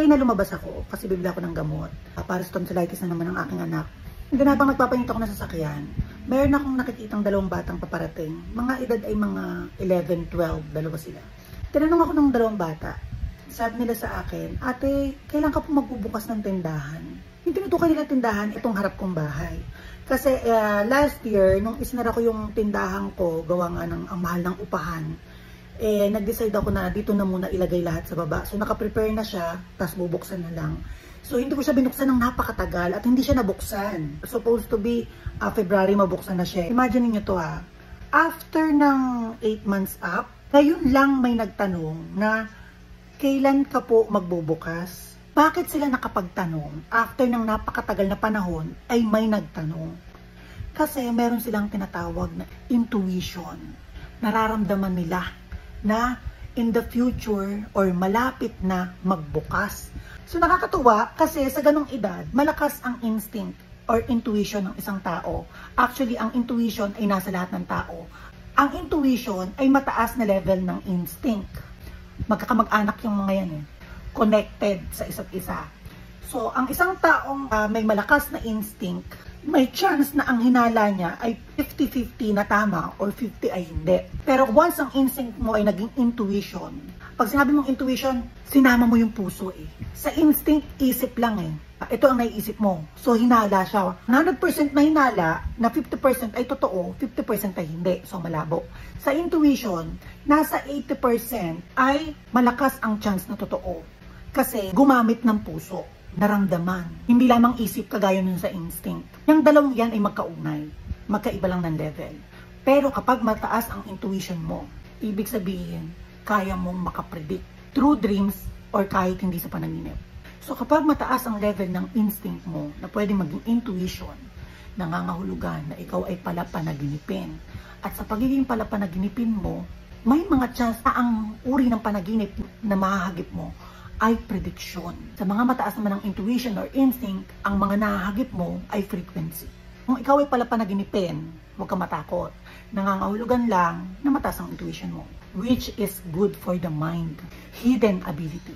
day na lumabas ako kasi bibili ako ng gamot. Para sa tonsillitis na naman ang aking anak. Hindi na habang nagpapahinto ako na sasakyan, meron akong nakikitang dalawang batang paparating. Mga edad ay mga 11, 12, dalawa sila. Tinanong ako ng dalawang bata. Sabi nila sa akin, ate, kailan ka po magbubukas ng tindahan? Yung tinutukan nila tindahan, itong harap kong bahay. Kasi last year, nung isinara ko yung tindahan ko, gawa nga ng ang mahal ng upahan, nag-decide ako na dito na muna ilagay lahat sa baba. So naka-prepare na siya, tapos bubuksan na lang. So hindi ko siya binuksan ng napakatagal at hindi siya nabuksan. Supposed to be February mabuksan na siya. Imagine niyo to ha. After ng 8 months up, ngayon lang may nagtanong na kailan ka po magbubukas? Bakit sila nakapagtanong? After ng napakatagal na panahon ay may nagtanong. Kasi meron silang tinatawag na intuition. Nararamdaman nila na in the future or malapit na magbukas. So nakakatuwa kasi sa ganong edad, malakas ang instinct or intuition ng isang tao. Actually, ang intuition ay nasa lahat ng tao. Ang intuition ay mataas na level ng instinct. Magkakamag-anak yung mga yan connected sa isa't isa. So, ang isang taong may malakas na instinct, may chance na ang hinala niya ay 50-50 na tama or 50 ay hindi. Pero once ang instinct mo ay naging intuition, pag sinabi mong intuition, sinama mo yung puso Sa instinct, isip lang Ito ang naiisip mo. So, hinala siya. 100% na hinala, na 50% ay totoo, 50% ay hindi. So, malabo. Sa intuition, nasa 80% ay malakas ang chance na totoo. Kasi gumamit ng puso, naramdaman. Hindi lamang isip kagaya nun sa instinct. Yung dalawang yan ay magkaunay. Magkaiba lang ng level. Pero kapag mataas ang intuition mo, ibig sabihin, kaya mong makapredict through dreams or kahit hindi sa panaginip. So kapag mataas ang level ng instinct mo na pwedeng maging intuition, nangangahulugan na ikaw ay palapanaginipin. At sa pagiging palapanaginipin mo, may mga chance na ang uri ng panaginip na mahahagip mo ay prediction. Sa mga mataas naman ng intuition or instinct, ang mga nahahagip mo ay frequency. Kung ikaw ay palapanaginipin, huwag kang matakot. Nangangahulugan lang na mataas ang intuition mo, which is good for the mind. Hidden ability.